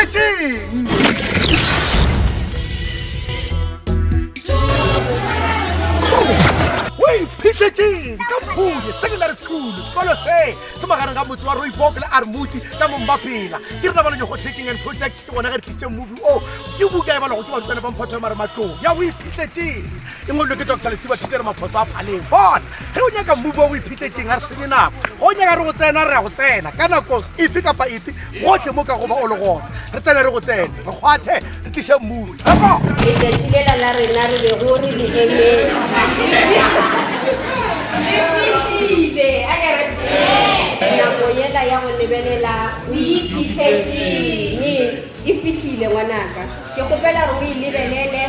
iphihletseng iphihletseng ka Phunye Secondary School sekolo se magareng ga motse wa Rooibok le Armuti ka Mombapela ke re nabaleng go Trading and Projects ke bona ga re tlisitse movie ke buka e bala go ke barutwana ba mphatho mara matlong ya o iphihletseng e ngolwe ke Dr. Lesiba Thitela Maphoso a phaleng bona ge o nyaka movie o iphihletseng a re senye nako go nyaka re go tsena re ya go tsena ka nako efe kapa efe gotlhe mo ka goba o le gona re tsene re go tsene re kgwathe re tlishe movie letsatsilela la rena re be go re di emetile a ke re nako yela ya go lebelela o iphihletseng e fitlhile ngwanaka ke gopela re o e lebelele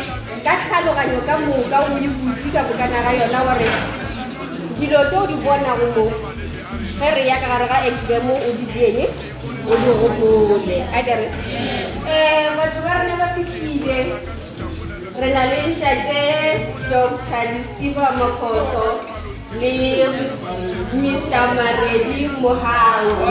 ka tlhaloganyo ka moka o e butse ka bokana ga yona gore dilo tse o di bonago mo ge re ya ka gare ga exam o di dieng o di gopole a ke re batho ba rena ba fitlhile re na le ntate Dr. Lesiba Maphoso le Mr. Maredi Mohango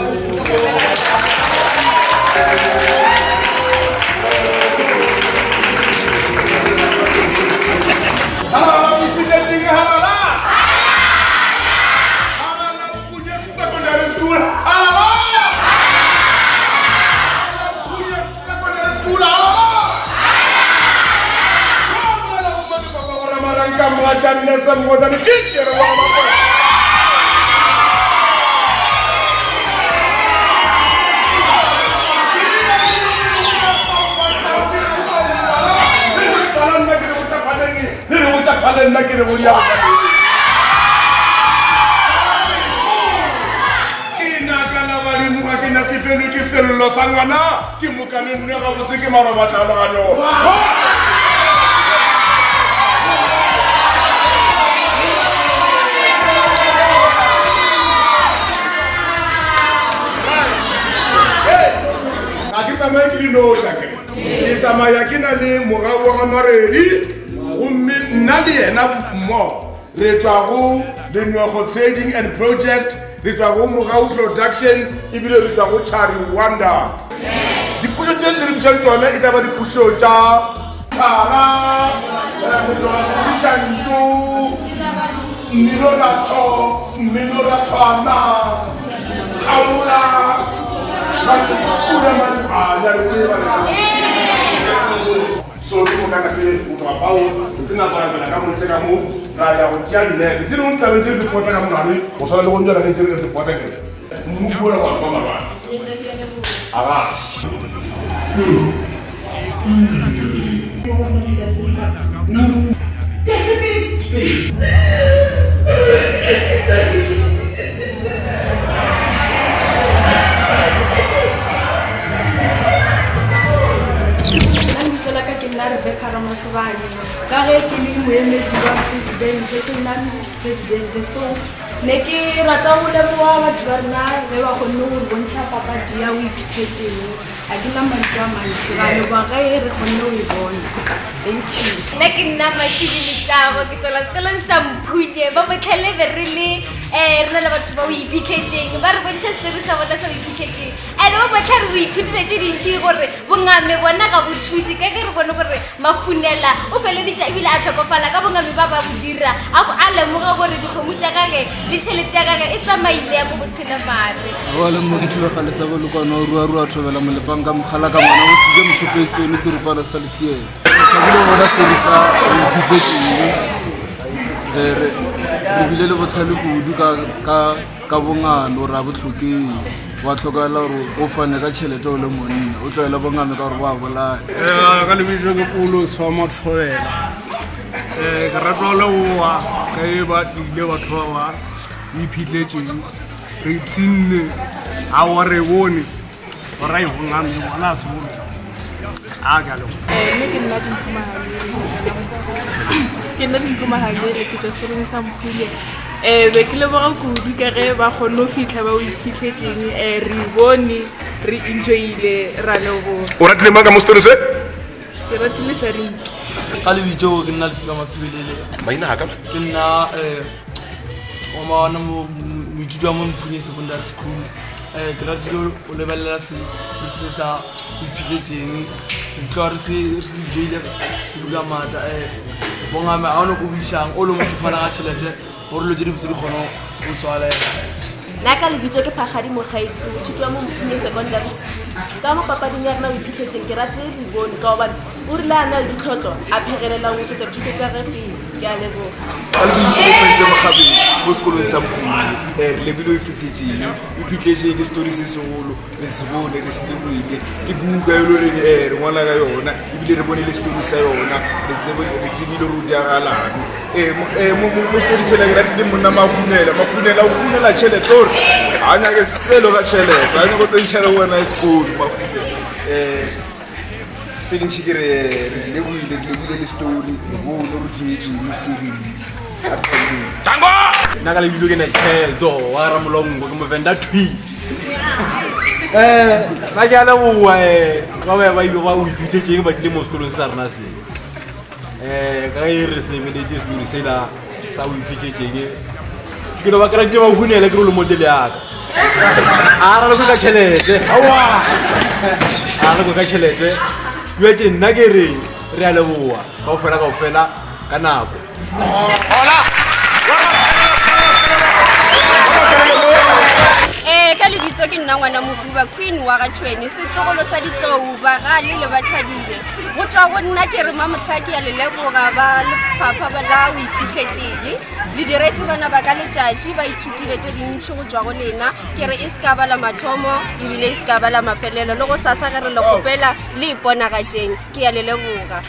tsamaya ke na le morao wa Maredi gomme nna le yena mmogo re tswa go Dinyogo Trading and Project re tswa go Morao Production ebile re tswa go Chari Wonder dipuso tse re bitsang tsone e tla ba dipuso tsa Thara Shantu Mmino Rathwana Aula so ke mo kana pele o tla bao ke na ba ka mo tseka mo ra ya go tja dile ke no ntla be di fota ka mo nane o sala le go ntla le tsere se fota ke mo bua ba fa mara aga Rebecca Ramasovani ka ge ke le moemedi wa presidente ke nna Mrs. President so ne ke rata go leboga batho ba rena ge ba kgonne go bontšha papadi ya o iphitlhetseng a ke na mantsi a mantši ba leboga ge re kgonne go e bona thank you nna ke nna Mashidi Letabo ke tswela sekolong sa Mphunye ba botlhele be re le re na le batho ba o iphitlhetseng ba re bontšha setori sa bona sa o iphitlhetseng and ba botlha re ithutile tse dintšhi gore bongame bona ga bo thuše ka ke re bone gore makhunela o feleditša ebile a tlhokofala ka bongame ba ba bo dira a lemoga gore dikgomo tša kage le tšhelete ya kage e tsamaile ya ko botshele mare wa le mo ke thulagale sa bolokwana o rua thobela molepang ka mogala ka mona o tsije mothope sone serupana sa lefie thabile go bona setori sa o iphitlhetseng re bile le botlhale kudu ka bongame gore a botlhokeng wa tlhokela gore o fane ka tšhelete o le monna o tloela bongame ka gore ba bolaya ka lebitso ke Paulo swa Mathobela ke rata go leboga ka e ba tlile batho ba ba iphitlhetseng re tsinne a wa re bone gore a e bongame bona a sebolo a ka lego mme ke nna dintlomaganyele ke tswa sekolong sa Mphunye be ke leboga kudu ka ge ba kgonne go fitlha ba o iphitlhetseng re bone re enjoyile ra leboga o ratile mang ka mo setori se ke ratile Sarinki ka lebitso ke nna Lesiba Masubelele maina ga kana ke nna o maana mo moithuti wa mo Mphunya Secondary School ke ratile o lebelela se sa o iphitlhetseng ke tloa re se jeile ka matla bongame ga o ne ko buisang o le motho fana ga tšhelete gore lo tse di botse di kgone go tswalela nna ka lebitso ke Phagadi Mogaetsi moithuti wa mo Mphunya Secondary School ka mo papading ya rena o iphitlhetseng ke ratile dibone ka gobane o rile a na le ditlhotlo a phegelela go tsetsa dithuto tša ge pele ke a leboga ka lebitso o fentse mogabeng mo sekolong sa Mphunya re lebile o iphitlhetseng ke story se segolo re se bone re se leboile ke buka e le goreng re ngwala ka yona ebile re bone le story sa yona re tsebile gore o diagalang mo story sena ke ratile monna Makhunela o khunela tšhelete gore a nyake selo ka tšhelete a nyako tseišha le wena sekolo Makhunela tse dintšhi ke re leboile le story re bone gore jeje mo storyng nna ka lebitso ke Nekhezo wa Ramolongo ke Movenda Twi nna ke a leboa ba o iphitlhetseng ba tlile mo sekolong se sa rena se ka e re se emeletse story sela sa o iphitlhetseng ke no ba keraditse Makhunela ke re o le modele yaka a ra le go ka tšhelete ka tšhelete jwetse nna ke re a leboa ka o fela ka nako ka lebitso ke nna ngwana Mohuba Queen wa ga Tshweni setlogolo sa ditlou ba gale le batšhadile go tswa go nna ke re Mamotlhaki ya leleboga ba lefapha la o iphitlhetseng le diretse bana ba ka letšatši ba ithutile tše dintšhi go tswa go lena ke re e se ka ba la mathomo ebile e se ka ba la mafelelo le go sasa ge re le kgopela le iponagatšeng ke ya leleboga